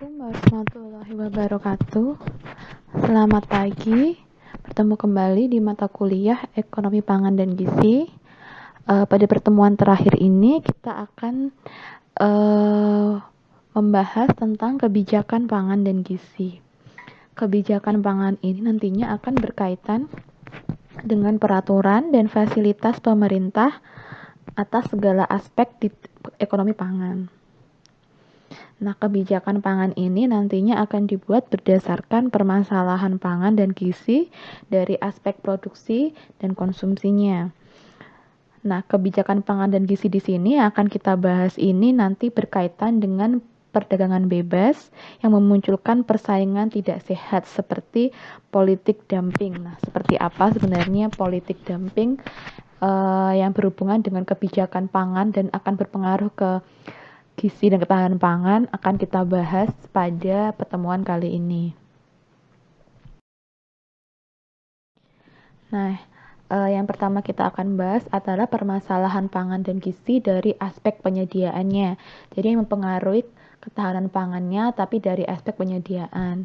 Assalamualaikum warahmatullahi wabarakatuh. Selamat pagi. Bertemu kembali di mata kuliah Ekonomi Pangan dan Gizi. Pada pertemuan terakhir ini kita akan membahas tentang kebijakan pangan dan gizi. Kebijakan pangan ini nantinya akan berkaitan dengan peraturan dan fasilitas pemerintah atas segala aspek di ekonomi pangan. Nah, kebijakan pangan ini nantinya akan dibuat berdasarkan permasalahan pangan dan gizi dari aspek produksi dan konsumsinya. Nah, kebijakan pangan dan gizi di sini akan kita bahas ini nanti berkaitan dengan perdagangan bebas yang memunculkan persaingan tidak sehat seperti politik dumping. Nah, seperti apa sebenarnya politik dumping yang berhubungan dengan kebijakan pangan dan akan berpengaruh ke gizi dan ketahanan pangan akan kita bahas pada pertemuan kali ini. Nah, yang pertama kita akan bahas adalah permasalahan pangan dan gizi dari aspek penyediaannya. Jadi yang mempengaruhi ketahanan pangannya tapi dari aspek penyediaan.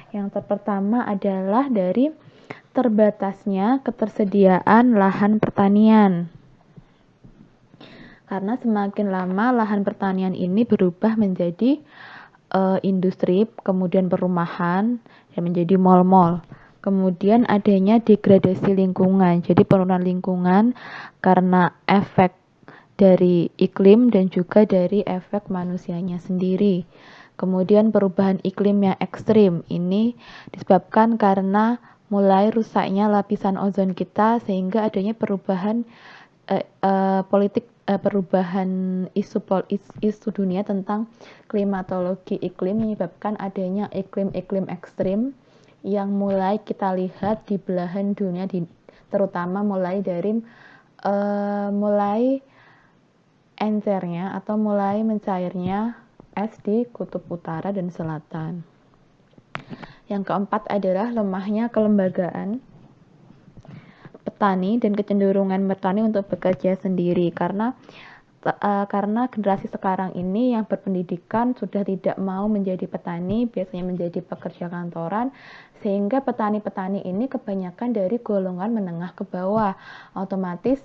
Yang pertama adalah dari terbatasnya ketersediaan lahan pertanian. Karena semakin lama lahan pertanian ini berubah menjadi industri, kemudian perumahan, dan menjadi mal-mal. Kemudian adanya degradasi lingkungan, jadi penurunan lingkungan karena efek dari iklim dan juga dari efek manusianya sendiri. Kemudian perubahan iklim yang ekstrim ini disebabkan karena mulai rusaknya lapisan ozon kita sehingga adanya perubahan perubahan isu dunia tentang klimatologi iklim menyebabkan adanya iklim-iklim ekstrim yang mulai kita lihat di belahan dunia, terutama mulai dari mulai encernya atau mulai mencairnya es di kutub utara dan selatan. Yang keempat adalah lemahnya kelembagaan petani dan kecenderungan petani untuk bekerja sendiri karena generasi sekarang ini yang berpendidikan sudah tidak mau menjadi petani, biasanya menjadi pekerja kantoran, sehingga petani-petani ini kebanyakan dari golongan menengah ke bawah. Otomatis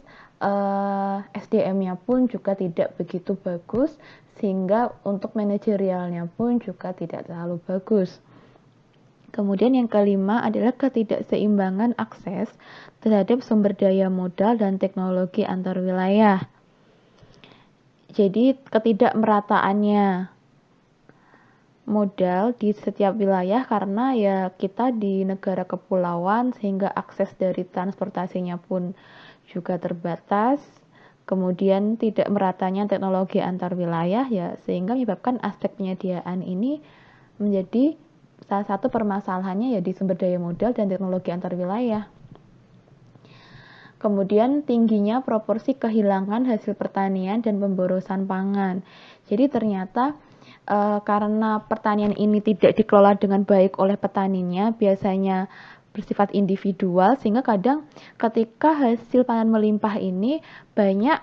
SDM-nya pun juga tidak begitu bagus, sehingga untuk manajerialnya pun juga tidak terlalu bagus. Kemudian yang kelima adalah ketidakseimbangan akses terhadap sumber daya modal dan teknologi antar wilayah. Jadi ketidakmerataannya modal di setiap wilayah karena ya kita di negara kepulauan sehingga akses dari transportasinya pun juga terbatas. Kemudian tidak meratanya teknologi antar wilayah ya sehingga menyebabkan aspek penyediaan ini menjadi salah satu permasalahannya ya di sumber daya modal dan teknologi antar wilayah. Kemudian tingginya proporsi kehilangan hasil pertanian dan pemborosan pangan. Jadi ternyata karena pertanian ini tidak dikelola dengan baik oleh petaninya, biasanya bersifat individual, sehingga kadang ketika hasil panen melimpah ini banyak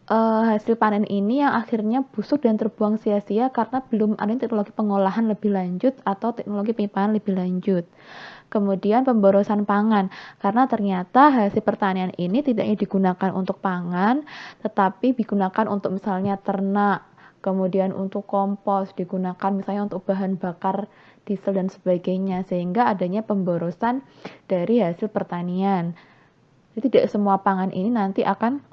hasil panen ini yang akhirnya busuk dan terbuang sia-sia karena belum ada teknologi pengolahan lebih lanjut atau teknologi penyimpanan lebih lanjut. Kemudian pemborosan pangan, karena ternyata hasil pertanian ini tidak hanya digunakan untuk pangan, tetapi digunakan untuk misalnya ternak, kemudian untuk kompos, digunakan misalnya untuk bahan bakar diesel dan sebagainya, sehingga adanya pemborosan dari hasil pertanian. Jadi tidak semua pangan ini nanti akan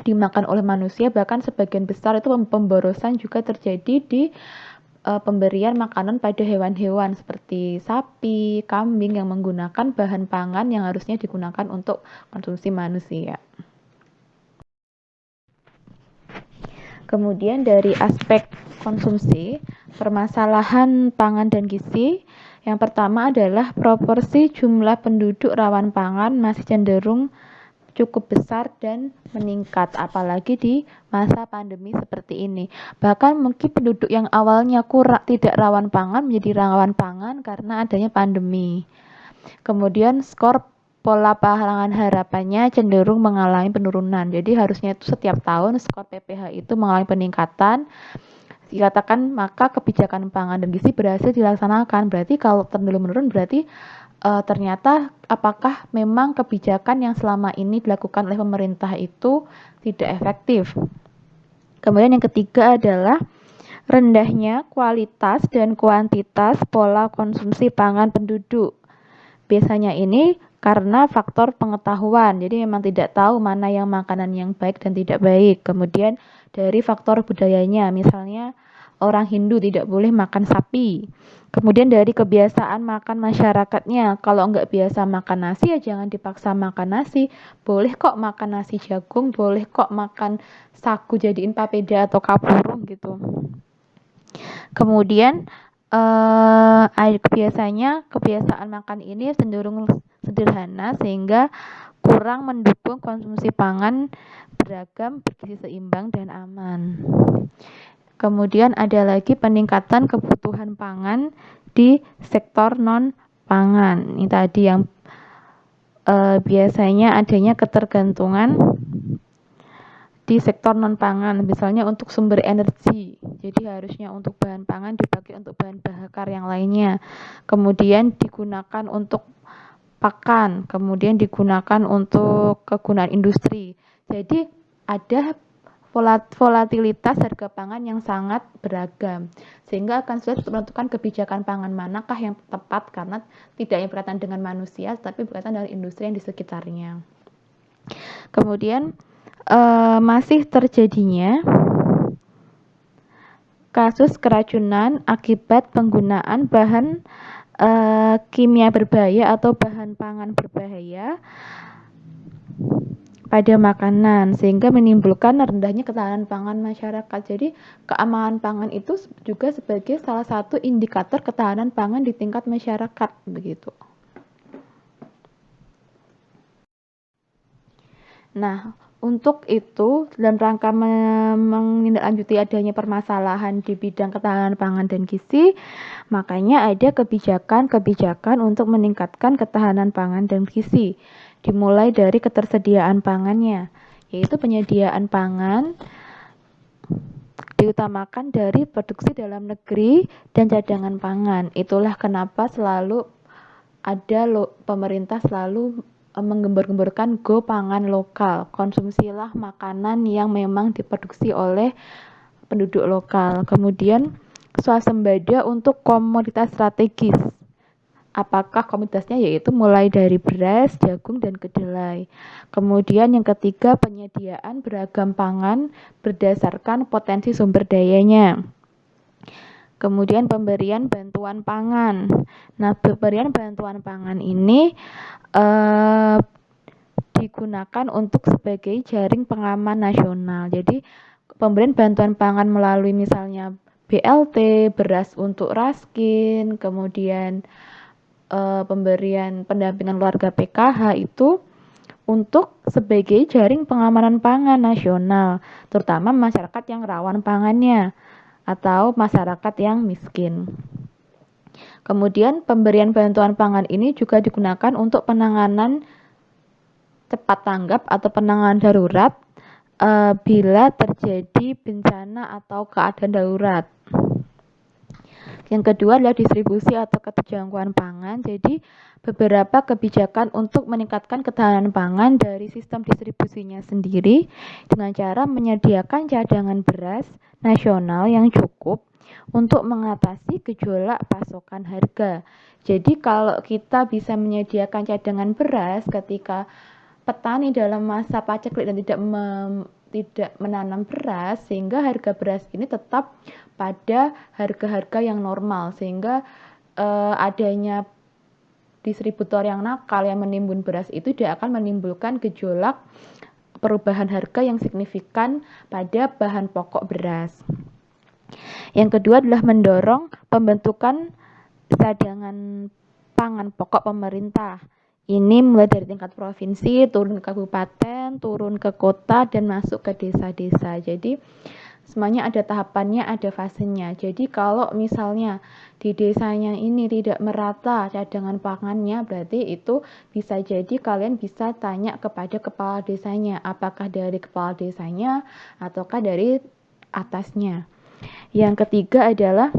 dimakan oleh manusia, bahkan sebagian besar itu pemborosan juga terjadi di pemberian makanan pada hewan-hewan seperti sapi, kambing yang menggunakan bahan pangan yang harusnya digunakan untuk konsumsi manusia. Kemudian dari aspek konsumsi, permasalahan pangan dan gizi, yang pertama adalah proporsi jumlah penduduk rawan pangan masih cenderung cukup besar dan meningkat, apalagi di masa pandemi seperti ini. Bahkan mungkin penduduk yang awalnya tidak rawan pangan menjadi rawan pangan karena adanya pandemi. Kemudian skor pola pangan harapannya cenderung mengalami penurunan. Jadi harusnya itu setiap tahun skor PPH itu mengalami peningkatan dikatakan maka kebijakan pangan dan gizi berhasil dilaksanakan. Berarti kalau tren menurun berarti ternyata apakah memang kebijakan yang selama ini dilakukan oleh pemerintah itu tidak efektif. Kemudian yang ketiga adalah rendahnya kualitas dan kuantitas pola konsumsi pangan penduduk. Biasanya ini karena faktor pengetahuan, jadi memang tidak tahu mana yang makanan yang baik dan tidak baik. Kemudian dari faktor budayanya, misalnya orang Hindu tidak boleh makan sapi. Kemudian dari kebiasaan makan masyarakatnya, kalau nggak biasa makan nasi ya jangan dipaksa makan nasi. Boleh kok makan nasi jagung, boleh kok makan sagu jadiin papeda atau kapurung gitu. Kemudian biasanya kebiasaan makan ini cenderung sederhana sehingga kurang mendukung konsumsi pangan beragam, bergizi seimbang dan aman. Kemudian ada lagi peningkatan kebutuhan pangan di sektor non pangan. Ini tadi yang biasanya adanya ketergantungan di sektor non pangan, misalnya untuk sumber energi. Jadi harusnya untuk bahan pangan dipakai untuk bahan bakar yang lainnya. Kemudian digunakan untuk pakan, kemudian digunakan untuk kegunaan industri. Jadi ada volatilitas harga pangan yang sangat beragam, sehingga akan sulit untuk menentukan kebijakan pangan manakah yang tepat karena tidak hanya berkaitan dengan manusia, tapi berkaitan dengan industri yang di sekitarnya. Kemudian masih terjadinya kasus keracunan akibat penggunaan bahan kimia berbahaya atau bahan pangan berbahaya pada makanan sehingga menimbulkan rendahnya ketahanan pangan masyarakat. Jadi keamanan pangan itu juga sebagai salah satu indikator ketahanan pangan di tingkat masyarakat begitu. Nah, untuk itu dalam rangka menindaklanjuti adanya permasalahan di bidang ketahanan pangan dan gizi, makanya ada kebijakan-kebijakan untuk meningkatkan ketahanan pangan dan gizi. Dimulai dari ketersediaan pangannya, yaitu penyediaan pangan diutamakan dari produksi dalam negeri dan cadangan pangan. Itulah kenapa selalu ada pemerintah selalu menggembur-gemburkan go pangan lokal. Konsumsilah makanan yang memang diproduksi oleh penduduk lokal. Kemudian swasembada untuk komoditas strategis. Apakah komoditasnya? Yaitu mulai dari beras, jagung, dan kedelai. Kemudian yang ketiga, penyediaan beragam pangan berdasarkan potensi sumber dayanya. Kemudian pemberian bantuan pangan. Nah, pemberian bantuan pangan ini digunakan untuk sebagai jaring pengaman nasional. Jadi pemberian bantuan pangan melalui misalnya BLT, beras untuk raskin, kemudian pemberian pendampingan keluarga PKH itu untuk sebagai jaring pengamanan pangan nasional, terutama masyarakat yang rawan pangannya atau masyarakat yang miskin. Kemudian pemberian bantuan pangan ini juga digunakan untuk penanganan cepat tanggap atau penanganan darurat bila terjadi bencana atau keadaan darurat. Yang kedua adalah distribusi atau keterjangkauan pangan. Jadi beberapa kebijakan untuk meningkatkan ketahanan pangan dari sistem distribusinya sendiri dengan cara menyediakan cadangan beras nasional yang cukup untuk mengatasi gejolak pasokan harga. Jadi kalau kita bisa menyediakan cadangan beras ketika petani dalam masa paceklik dan tidak menanam beras, sehingga harga beras ini tetap pada harga-harga yang normal, sehingga adanya distributor yang nakal yang menimbun beras itu tidak akan menimbulkan gejolak perubahan harga yang signifikan pada bahan pokok beras. Yang kedua adalah mendorong pembentukan cadangan pangan pokok pemerintah. Ini mulai dari tingkat provinsi, turun ke kabupaten, turun ke kota, dan masuk ke desa-desa. Jadi semuanya ada tahapannya, ada fasenya. Jadi kalau misalnya di desanya ini tidak merata cadangan pangannya, berarti itu bisa jadi kalian bisa tanya kepada kepala desanya, apakah dari kepala desanya ataukah dari atasnya. Yang ketiga adalah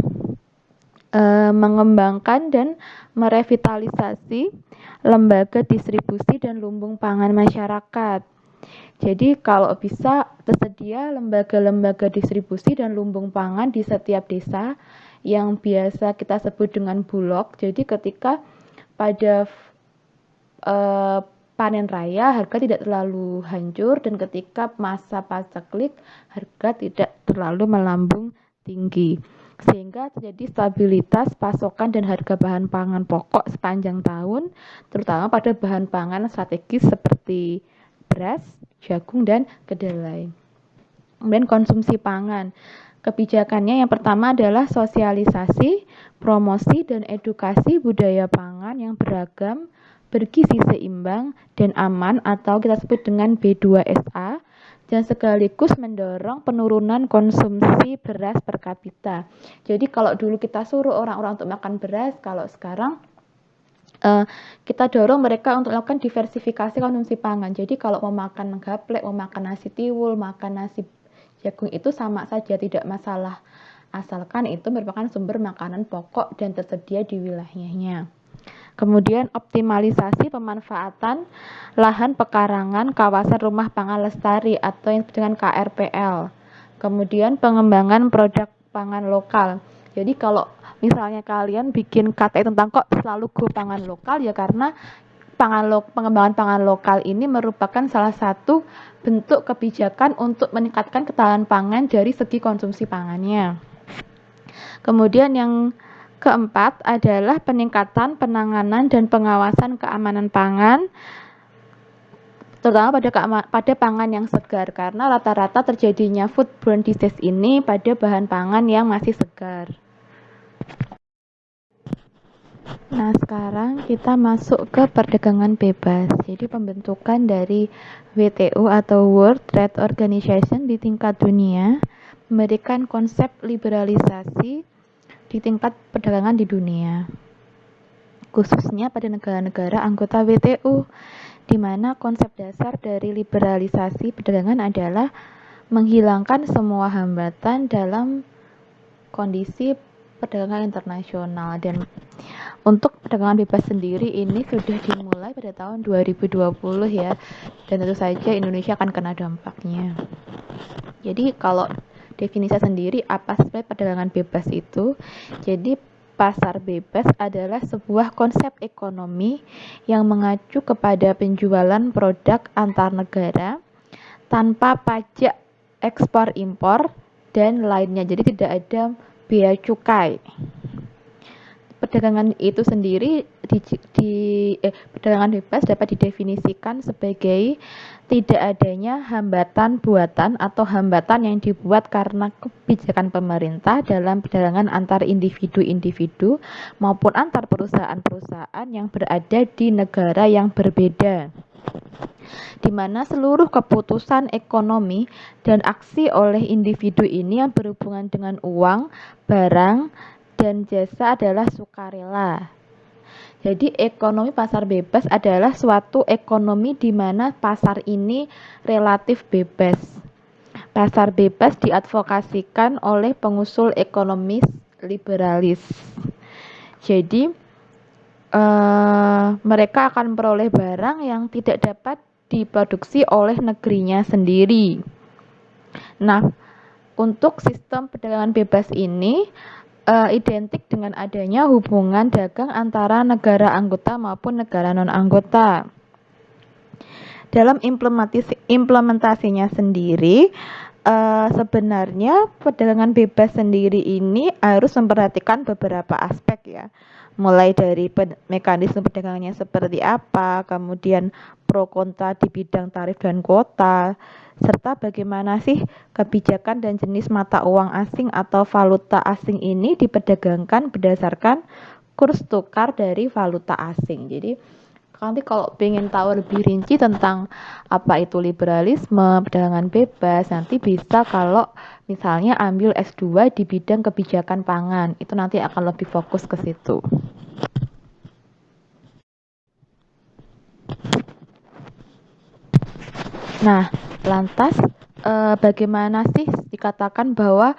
mengembangkan dan merevitalisasi lembaga distribusi dan lumbung pangan masyarakat. Jadi kalau bisa tersedia lembaga-lembaga distribusi dan lumbung pangan di setiap desa yang biasa kita sebut dengan bulog. Jadi ketika pada panen raya harga tidak terlalu hancur, dan ketika masa paceklik harga tidak terlalu melambung tinggi, sehingga terjadi stabilitas pasokan dan harga bahan pangan pokok sepanjang tahun, terutama pada bahan pangan strategis seperti beras, jagung, dan kedelai. Kemudian konsumsi pangan. Kebijakannya yang pertama adalah sosialisasi, promosi, dan edukasi budaya pangan yang beragam, bergizi seimbang, dan aman atau kita sebut dengan B2SA, dan sekaligus mendorong penurunan konsumsi beras per kapita. Jadi kalau dulu kita suruh orang-orang untuk makan beras, kalau sekarang kita dorong mereka untuk melakukan diversifikasi konsumsi pangan. Jadi kalau mau makan gaplek, mau makan nasi tiwul, makan nasi jagung itu sama saja, tidak masalah, asalkan itu merupakan sumber makanan pokok dan tersedia di wilayahnya. Kemudian optimalisasi pemanfaatan lahan pekarangan kawasan rumah pangan lestari atau yang disebut dengan KRPL. Kemudian pengembangan produk pangan lokal. Jadi kalau misalnya kalian bikin KTI tentang kok selalu go pangan lokal, ya karena pengembangan pangan lokal ini merupakan salah satu bentuk kebijakan untuk meningkatkan ketahanan pangan dari segi konsumsi pangannya. Kemudian yang keempat adalah peningkatan penanganan dan pengawasan keamanan pangan, terutama pada pangan yang segar, karena rata-rata terjadinya foodborne disease ini pada bahan pangan yang masih segar. Nah, sekarang kita masuk ke perdagangan bebas. Jadi pembentukan dari WTO atau World Trade Organization di tingkat dunia memberikan konsep liberalisasi di tingkat perdagangan di dunia, khususnya pada negara-negara anggota WTO, di mana konsep dasar dari liberalisasi perdagangan adalah menghilangkan semua hambatan dalam kondisi perdagangan internasional. Dan untuk perdagangan bebas sendiri ini sudah dimulai pada tahun 2020 ya, dan tentu saja Indonesia akan kena dampaknya. Jadi kalau definisi sendiri apa sih perdagangan bebas itu? Jadi pasar bebas adalah sebuah konsep ekonomi yang mengacu kepada penjualan produk antar negara tanpa pajak ekspor impor dan lainnya. Jadi tidak ada bea cukai. Perdagangan itu sendiri perdagangan bebas dapat didefinisikan sebagai tidak adanya hambatan buatan atau hambatan yang dibuat karena kebijakan pemerintah dalam perdagangan antar individu-individu maupun antar perusahaan-perusahaan yang berada di negara yang berbeda, di mana seluruh keputusan ekonomi dan aksi oleh individu ini yang berhubungan dengan uang, barang, dan jasa adalah sukarela. Jadi ekonomi pasar bebas adalah suatu ekonomi di mana pasar ini relatif bebas. Pasar bebas diadvokasikan oleh pengusul ekonomis liberalis. Jadi mereka akan memperoleh barang yang tidak dapat diproduksi oleh negerinya sendiri. Nah, untuk sistem perdagangan bebas ini identik dengan adanya hubungan dagang antara negara anggota maupun negara non-anggota. Dalam implementasinya sendiri, sebenarnya perdagangan bebas sendiri ini harus memperhatikan beberapa aspek ya, mulai dari mekanisme perdagangannya seperti apa, kemudian pro kontra di bidang tarif dan kuota, serta bagaimana sih kebijakan dan jenis mata uang asing atau valuta asing ini diperdagangkan berdasarkan kurs tukar dari valuta asing. Jadi nanti kalau pengen tahu lebih rinci tentang apa itu liberalisme, perdagangan bebas, nanti bisa kalau misalnya ambil S2 di bidang kebijakan pangan, itu nanti akan lebih fokus ke situ. Nah, lantas bagaimana sih dikatakan bahwa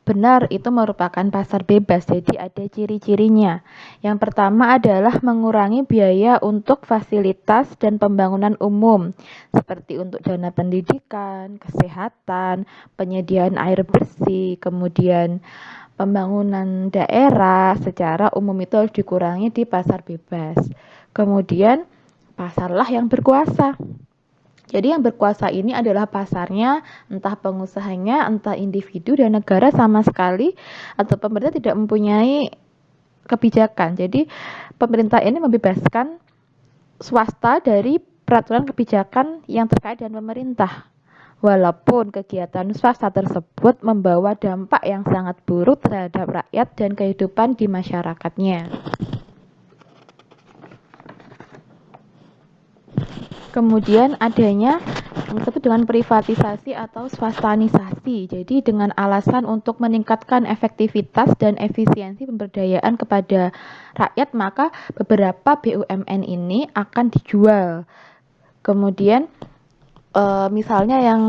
benar itu merupakan pasar bebas, jadi ada ciri-cirinya. Yang pertama adalah mengurangi biaya untuk fasilitas dan pembangunan umum, seperti untuk dana pendidikan, kesehatan, penyediaan air bersih, kemudian pembangunan daerah secara umum itu harus dikurangi di pasar bebas. Kemudian pasarlah yang berkuasa. Jadi yang berkuasa ini adalah pasarnya, entah pengusahanya, entah individu dan negara sama sekali atau pemerintah tidak mempunyai kebijakan. Jadi pemerintah ini membebaskan swasta dari peraturan kebijakan yang terkait dengan pemerintah. Walaupun kegiatan swasta tersebut membawa dampak yang sangat buruk terhadap rakyat dan kehidupan di masyarakatnya. Kemudian adanya yang disebut dengan privatisasi atau swastanisasi. Jadi dengan alasan untuk meningkatkan efektivitas dan efisiensi pemberdayaan kepada rakyat, maka beberapa BUMN ini akan dijual. Kemudian misalnya yang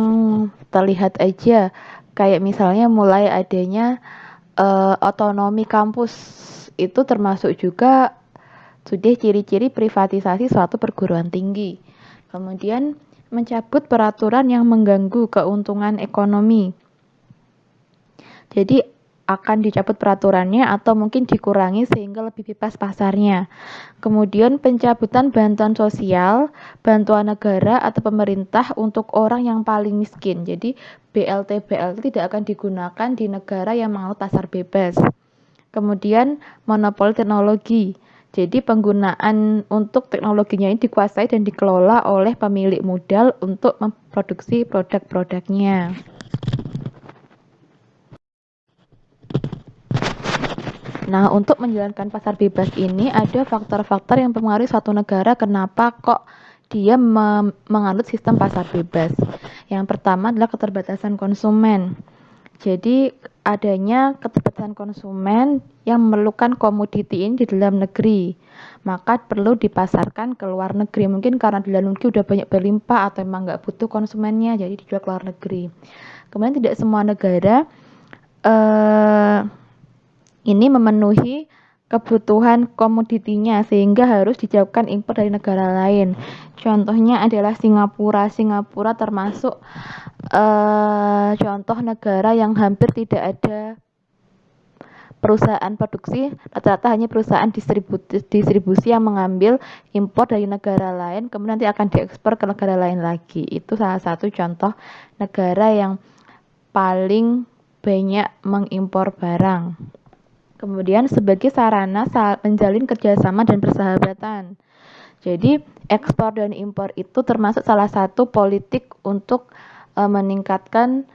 terlihat aja, kayak misalnya mulai adanya otonomi kampus, itu termasuk juga sudah ciri-ciri privatisasi suatu perguruan tinggi. Kemudian mencabut peraturan yang mengganggu keuntungan ekonomi. Jadi akan dicabut peraturannya atau mungkin dikurangi sehingga lebih bebas pasarnya. Kemudian pencabutan bantuan sosial, bantuan negara atau pemerintah untuk orang yang paling miskin. Jadi BLT tidak akan digunakan di negara yang menganut pasar bebas. Kemudian monopoli teknologi. Jadi penggunaan untuk teknologinya ini dikuasai dan dikelola oleh pemilik modal untuk memproduksi produk-produknya. Nah, untuk menjalankan pasar bebas ini ada faktor-faktor yang mempengaruhi suatu negara kenapa kok dia menganut sistem pasar bebas. Yang pertama adalah keterbatasan konsumen. Jadi adanya keterbatasan konsumen yang memerlukan komoditi ini di dalam negeri, maka perlu dipasarkan ke luar negeri. Mungkin karena di dalam negeri udah banyak berlimpah atau emang nggak butuh konsumennya, jadi dijual ke luar negeri. Kemudian tidak semua negara ini memenuhi kebutuhan komoditinya sehingga harus dijauhkan impor dari negara lain. Contohnya adalah Singapura. Singapura termasuk contoh negara yang hampir tidak ada perusahaan produksi, rata-rata hanya perusahaan distribusi yang mengambil impor dari negara lain, kemudian nanti akan diekspor ke negara lain lagi. Itu salah satu contoh negara yang paling banyak mengimpor barang. Kemudian sebagai sarana menjalin kerjasama dan persahabatan. Jadi ekspor dan impor itu termasuk salah satu politik untuk meningkatkan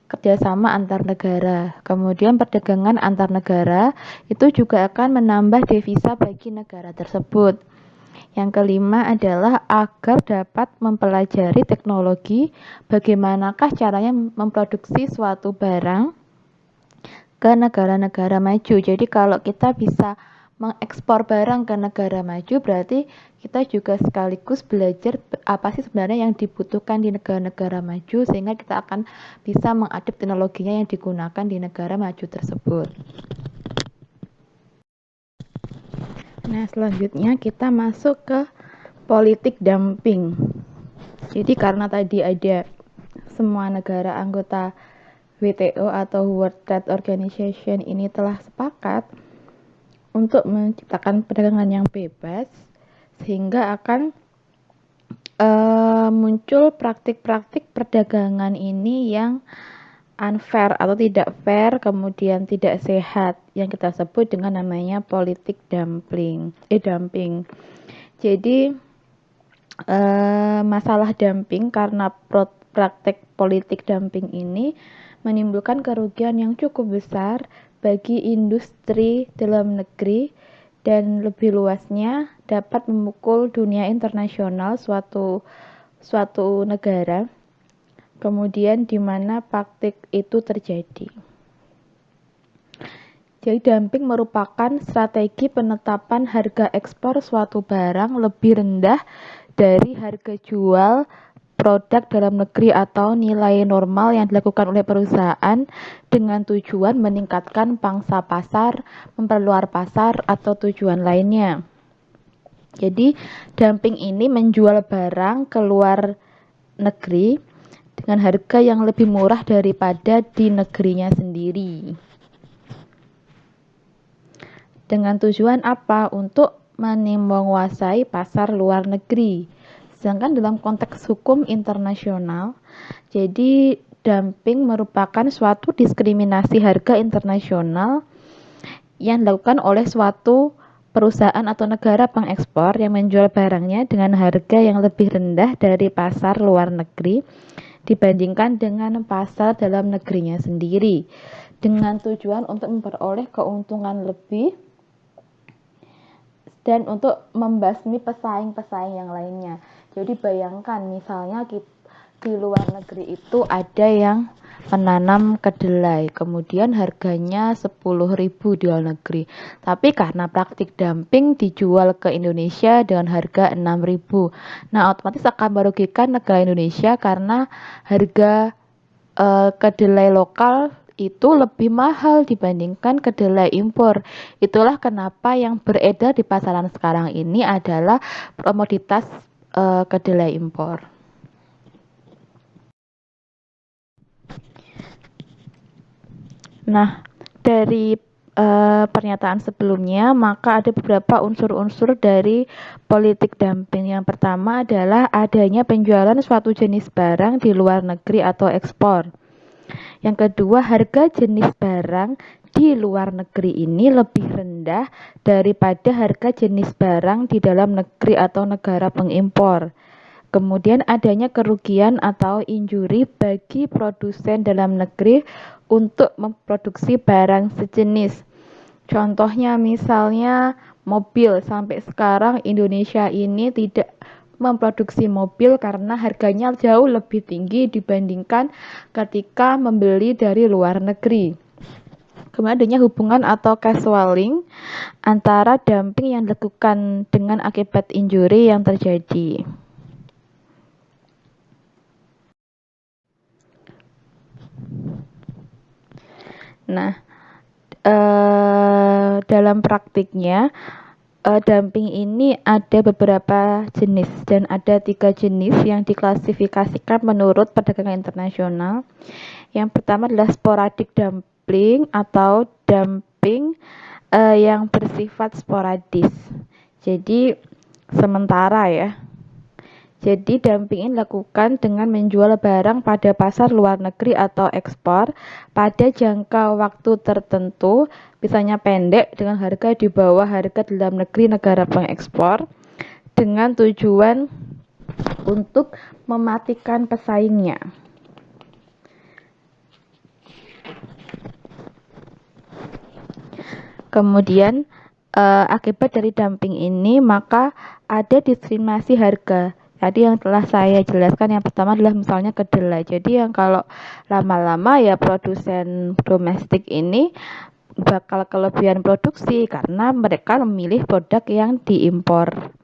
kerjasama antar negara. Kemudian perdagangan antar negara itu juga akan menambah devisa bagi negara tersebut. Yang kelima adalah agar dapat mempelajari teknologi, bagaimanakah caranya memproduksi suatu barang ke negara-negara maju. Jadi kalau kita bisa mengekspor barang ke negara maju, berarti kita juga sekaligus belajar apa sih sebenarnya yang dibutuhkan di negara-negara maju, sehingga kita akan bisa mengadopsi teknologinya yang digunakan di negara maju tersebut. Nah, selanjutnya kita masuk ke politik dumping. Jadi karena tadi ada semua negara anggota WTO atau World Trade Organization ini telah sepakat untuk menciptakan perdagangan yang bebas, sehingga akan muncul praktik-praktik perdagangan ini yang unfair atau tidak fair, kemudian tidak sehat, yang kita sebut dengan namanya politik dumping. Jadi masalah dumping karena praktek politik dumping ini menimbulkan kerugian yang cukup besar bagi industri dalam negeri dan lebih luasnya dapat memukul dunia internasional suatu negara, kemudian di mana praktik itu terjadi. Jadi dumping merupakan strategi penetapan harga ekspor suatu barang lebih rendah dari harga jual produk dalam negeri atau nilai normal yang dilakukan oleh perusahaan dengan tujuan meningkatkan pangsa pasar, memperluas pasar, atau tujuan lainnya. Jadi, dumping ini menjual barang ke luar negeri dengan harga yang lebih murah daripada di negerinya sendiri. Dengan tujuan apa? Untuk menguasai pasar luar negeri. Sedangkan dalam konteks hukum internasional, jadi dumping merupakan suatu diskriminasi harga internasional yang dilakukan oleh suatu perusahaan atau negara pengekspor yang menjual barangnya dengan harga yang lebih rendah dari pasar luar negeri dibandingkan dengan pasar dalam negerinya sendiri, dengan tujuan untuk memperoleh keuntungan lebih dan untuk membasmi pesaing-pesaing yang lainnya. Jadi bayangkan misalnya di luar negeri itu ada yang menanam kedelai, kemudian harganya 10.000 di luar negeri. Tapi karena praktik dumping dijual ke Indonesia dengan harga 6.000. Nah, otomatis akan merugikan negara Indonesia karena harga kedelai lokal itu lebih mahal dibandingkan kedelai impor. Itulah kenapa yang beredar di pasaran sekarang ini adalah komoditas kedelai impor. Nah, dari pernyataan sebelumnya, maka ada beberapa unsur-unsur dari politik dumping. Yang pertama adalah adanya penjualan suatu jenis barang di luar negeri atau ekspor. Yang kedua, harga jenis barang di luar negeri ini lebih rendah daripada harga jenis barang di dalam negeri atau negara pengimpor. Kemudian adanya kerugian atau injuri bagi produsen dalam negeri untuk memproduksi barang sejenis. Contohnya misalnya mobil, sampai sekarang Indonesia ini tidak memproduksi mobil karena harganya jauh lebih tinggi dibandingkan ketika membeli dari luar negeri. Kemudian adanya hubungan atau causal link antara dumping yang dilakukan dengan akibat injuri yang terjadi. Nah, dalam praktiknya dumping ini ada beberapa jenis dan ada 3 jenis yang diklasifikasikan menurut perdagangan internasional. Yang pertama adalah sporadic dumping atau dumping yang bersifat sporadis. Jadi sementara ya. Jadi dumping ini dilakukan dengan menjual barang pada pasar luar negeri atau ekspor pada jangka waktu tertentu, misalnya pendek dengan harga di bawah harga dalam negeri negara pengekspor, dengan tujuan untuk mematikan pesaingnya. Kemudian akibat dari dumping ini maka ada diskriminasi harga. Tadi yang telah saya jelaskan, yang pertama adalah misalnya kedelai. Jadi yang kalau lama-lama ya produsen domestik ini bakal kelebihan produksi karena mereka memilih produk yang diimpor.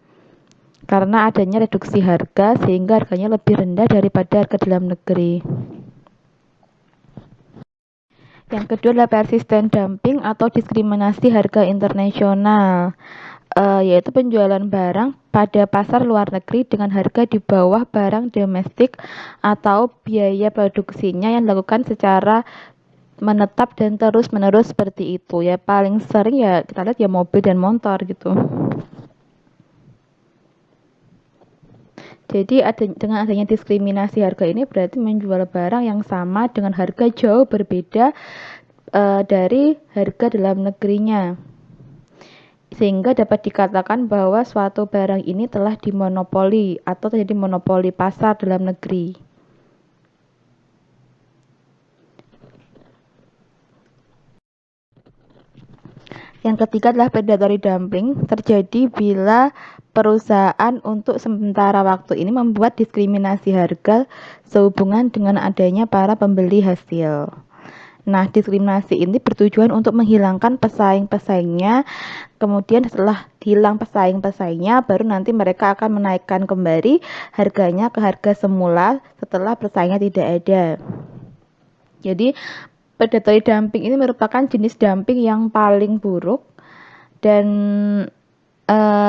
Karena adanya reduksi harga sehingga harganya lebih rendah daripada harga dalam negeri. Yang kedua adalah persisten dumping atau diskriminasi harga internasional. Yaitu penjualan barang pada pasar luar negeri dengan harga di bawah barang domestik atau biaya produksinya yang dilakukan secara menetap dan terus-menerus seperti itu. Ya paling sering ya kita lihat ya mobil dan motor gitu. Jadi dengan adanya diskriminasi harga ini berarti menjual barang yang sama dengan harga jauh berbeda dari harga dalam negerinya. Sehingga dapat dikatakan bahwa suatu barang ini telah dimonopoli atau terjadi monopoli pasar dalam negeri. Yang ketiga adalah predatory dumping, terjadi bila perusahaan untuk sementara waktu ini membuat diskriminasi harga sehubungan dengan adanya para pembeli hasil. Nah, diskriminasi ini bertujuan untuk menghilangkan pesaing-pesaingnya. Kemudian setelah hilang pesaing-pesaingnya, baru nanti mereka akan menaikkan kembali harganya ke harga semula setelah pesaingnya tidak ada. Jadi, predatory dumping ini merupakan jenis dumping yang paling buruk dan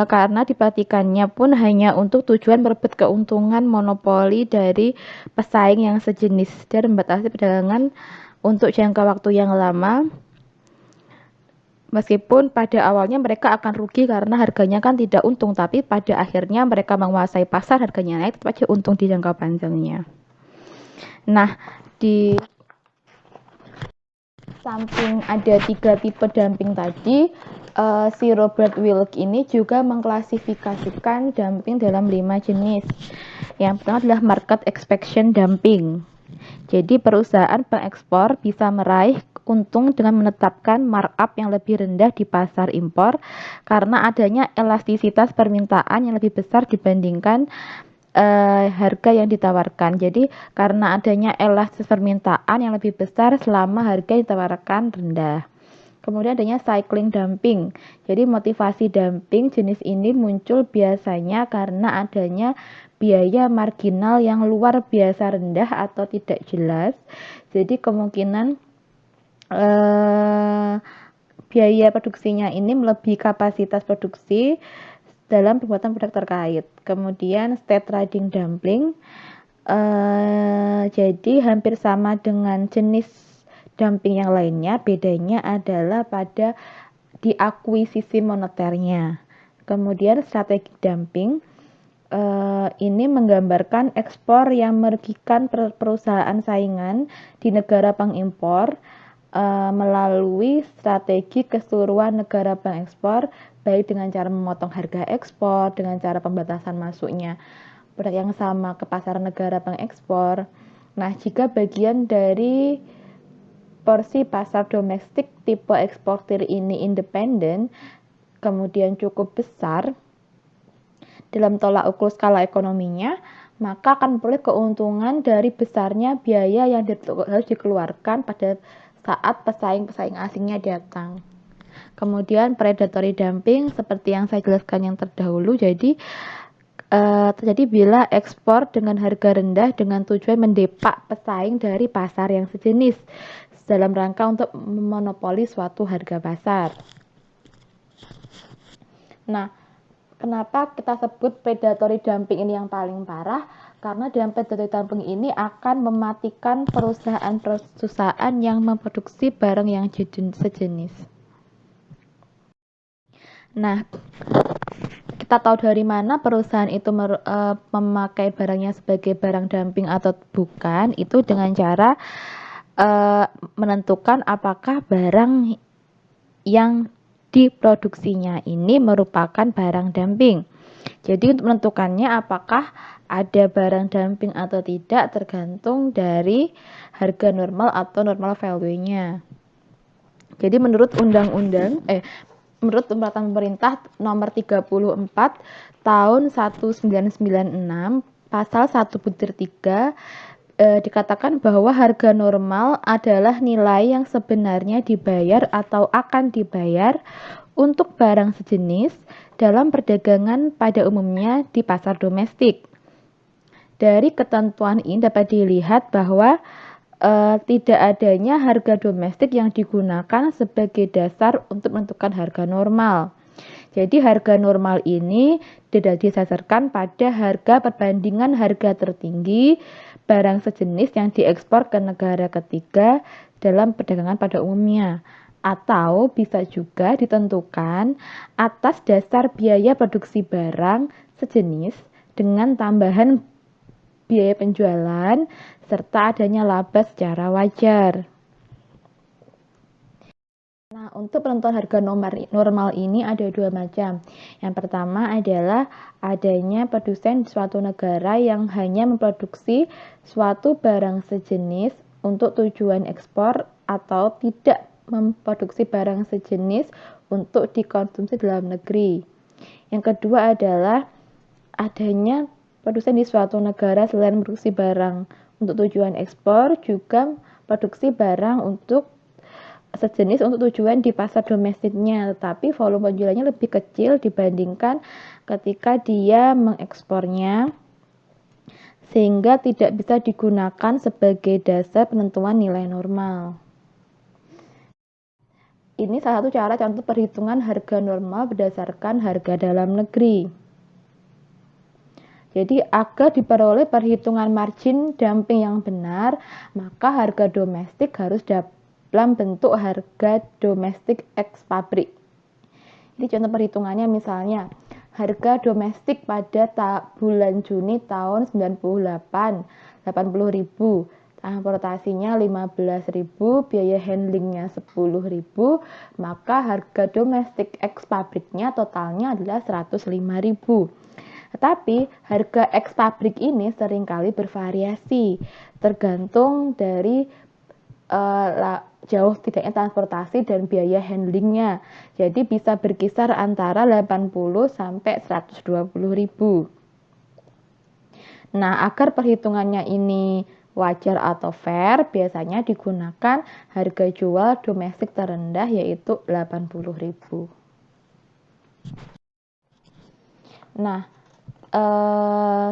karena diperhatikannya pun hanya untuk tujuan merebut keuntungan monopoli dari pesaing yang sejenis dan membatasi perdagangan untuk jangka waktu yang lama. Meskipun pada awalnya mereka akan rugi karena harganya kan tidak untung, tapi pada akhirnya mereka menguasai pasar, harganya naik, tetap aja untung di jangka panjangnya. Nah, di samping ada 3 tipe dumping tadi, si Robert Wilk ini juga mengklasifikasikan dumping dalam 5 jenis. Yang pertama adalah market expansion dumping. Jadi perusahaan pengekspor bisa meraih untung dengan menetapkan markup yang lebih rendah di pasar impor karena adanya elastisitas permintaan yang lebih besar dibandingkan harga yang ditawarkan. Jadi karena adanya elastis permintaan yang lebih besar selama harga yang ditawarkan rendah. Kemudian adanya cycling dumping. Jadi motivasi dumping jenis ini muncul biasanya karena adanya biaya marginal yang luar biasa rendah atau tidak jelas. Jadi kemungkinan biaya produksinya ini melebihi kapasitas produksi dalam pembuatan produk terkait. Kemudian state trading dumping, jadi hampir sama dengan jenis dumping yang lainnya, bedanya adalah pada diakuisisi moneternya. Kemudian strategi dumping, ini menggambarkan ekspor yang merugikan perusahaan saingan di negara pengimpor melalui strategi keseluruhan negara pengekspor, baik dengan cara memotong harga ekspor, dengan cara pembatasan masuknya produk yang sama ke pasar negara pengekspor. Nah, jika bagian dari porsi pasar domestik tipe eksportir ini independen, kemudian cukup besar dalam tolak ukur skala ekonominya, maka akan memperoleh keuntungan dari besarnya biaya yang harus dikeluarkan pada saat pesaing-pesaing asingnya datang. Kemudian predatory dumping seperti yang saya jelaskan yang terdahulu, jadi terjadi bila ekspor dengan harga rendah dengan tujuan mendepak pesaing dari pasar yang sejenis dalam rangka untuk memonopoli suatu harga pasar. Nah, kenapa kita sebut predatory dumping ini yang paling parah? Karena dalam predatory dumping ini akan mematikan perusahaan-perusahaan yang memproduksi barang yang sejenis. Nah, kita tahu dari mana perusahaan itu memakai barangnya sebagai barang dumping atau bukan, itu dengan cara menentukan apakah barang yang diproduksinya ini merupakan barang dumping. Jadi untuk menentukannya apakah ada barang dumping atau tidak tergantung dari harga normal atau normal value-nya. Jadi menurut menurut peraturan pemerintah nomor 34 tahun 1996 pasal 1/3 dikatakan bahwa harga normal adalah nilai yang sebenarnya dibayar atau akan dibayar untuk barang sejenis dalam perdagangan pada umumnya di pasar domestik. Dari ketentuan ini dapat dilihat bahwa tidak adanya harga domestik yang digunakan sebagai dasar untuk menentukan harga normal. Jadi harga normal ini tidak disasarkan pada harga perbandingan harga tertinggi barang sejenis yang diekspor ke negara ketiga dalam perdagangan pada umumnya, atau bisa juga ditentukan atas dasar biaya produksi barang sejenis dengan tambahan biaya penjualan serta adanya laba secara wajar. Nah, untuk penentuan harga normal ini ada dua macam. Yang pertama adalah adanya produsen di suatu negara yang hanya memproduksi suatu barang sejenis untuk tujuan ekspor atau tidak memproduksi barang sejenis untuk dikonsumsi dalam negeri. Yang kedua adalah adanya produsen di suatu negara selain memproduksi barang untuk tujuan ekspor juga produksi barang untuk sejenis untuk tujuan di pasar domestiknya, tetapi volume penjualannya lebih kecil dibandingkan ketika dia mengekspornya, sehingga tidak bisa digunakan sebagai dasar penentuan nilai normal. Ini salah satu cara contoh perhitungan harga normal berdasarkan harga dalam negeri. Jadi agar diperoleh perhitungan margin dumping yang benar, maka harga domestik harus dalam bentuk harga domestik eks pabrik. Ini contoh perhitungannya, misalnya harga domestik pada bulan Juni tahun 98, 80.000. Transportasinya 15.000, biaya handlingnya 10.000, maka harga domestik eks pabriknya totalnya adalah 105.000. Tetapi harga eks pabrik ini seringkali bervariasi, tergantung dari jauh tidaknya transportasi dan biaya handlingnya. Jadi bisa berkisar antara 80 sampai 120.000. Nah, agar perhitungannya ini wajar atau fair, biasanya digunakan harga jual domestik terendah yaitu 80.000. Nah,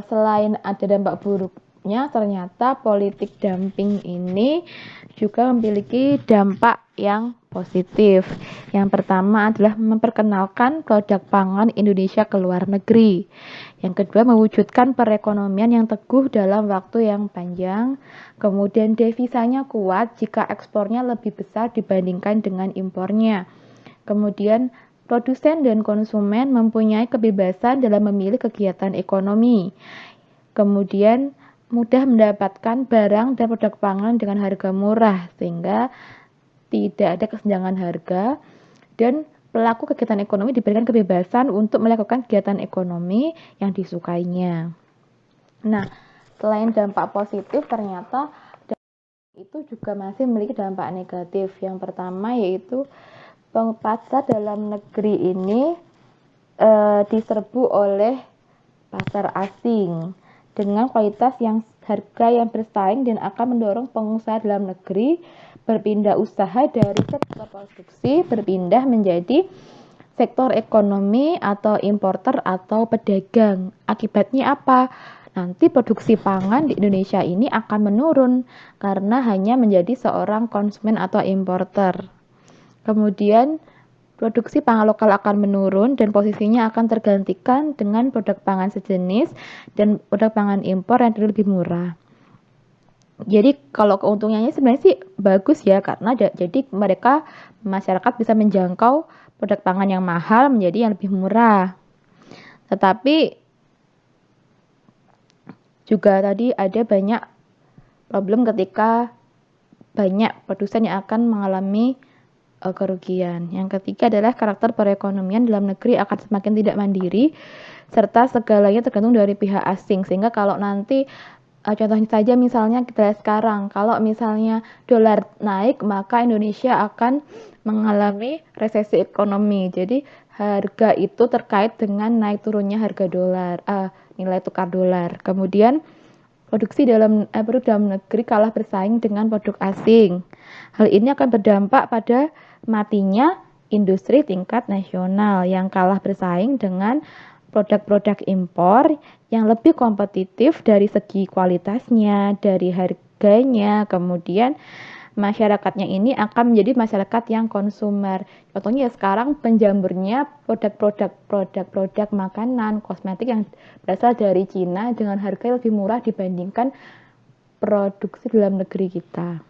selain ada dampak buruknya, ternyata politik dumping ini juga memiliki dampak yang positif. Yang pertama adalah memperkenalkan produk pangan Indonesia ke luar negeri. Yang kedua, mewujudkan perekonomian yang teguh dalam waktu yang panjang. Kemudian devisanya kuat jika ekspornya lebih besar dibandingkan dengan impornya. Kemudian produsen dan konsumen mempunyai kebebasan dalam memilih kegiatan ekonomi. Kemudian mudah mendapatkan barang dan produk pangan dengan harga murah, sehingga tidak ada kesenjangan harga, dan pelaku kegiatan ekonomi diberikan kebebasan untuk melakukan kegiatan ekonomi yang disukainya. Nah, selain dampak positif, ternyata itu juga masih memiliki dampak negatif. Yang pertama yaitu pasar dalam negeri ini diserbu oleh pasar asing dengan kualitas yang harga yang bersaing dan akan mendorong pengusaha dalam negeri berpindah usaha dari sektor produksi berpindah menjadi sektor ekonomi atau importer atau pedagang. Akibatnya apa? Nanti produksi pangan di Indonesia ini akan menurun karena hanya menjadi seorang konsumen atau importer. Kemudian produksi pangan lokal akan menurun dan posisinya akan tergantikan dengan produk pangan sejenis dan produk pangan impor yang lebih murah. Jadi kalau keuntungannya sebenarnya sih bagus ya, karena jadi mereka masyarakat bisa menjangkau produk pangan yang mahal menjadi yang lebih murah. Tetapi juga tadi ada banyak problem ketika banyak produsen yang akan mengalami kerugian. Yang ketiga adalah karakter perekonomian dalam negeri akan semakin tidak mandiri serta segalanya tergantung dari pihak asing, sehingga kalau nanti contohnya saja misalnya kita lihat sekarang, kalau misalnya dolar naik maka Indonesia akan mengalami resesi ekonomi. Jadi harga itu terkait dengan naik turunnya harga dolar, nilai tukar dolar. Kemudian produksi produk dalam negeri kalah bersaing dengan produk asing. Hal ini akan berdampak pada matinya industri tingkat nasional yang kalah bersaing dengan produk-produk impor yang lebih kompetitif dari segi kualitasnya, dari harganya, kemudian masyarakatnya ini akan menjadi masyarakat yang konsumer. Contohnya sekarang penjamurnya produk makanan, kosmetik yang berasal dari Cina dengan harga yang lebih murah dibandingkan produksi dalam negeri kita.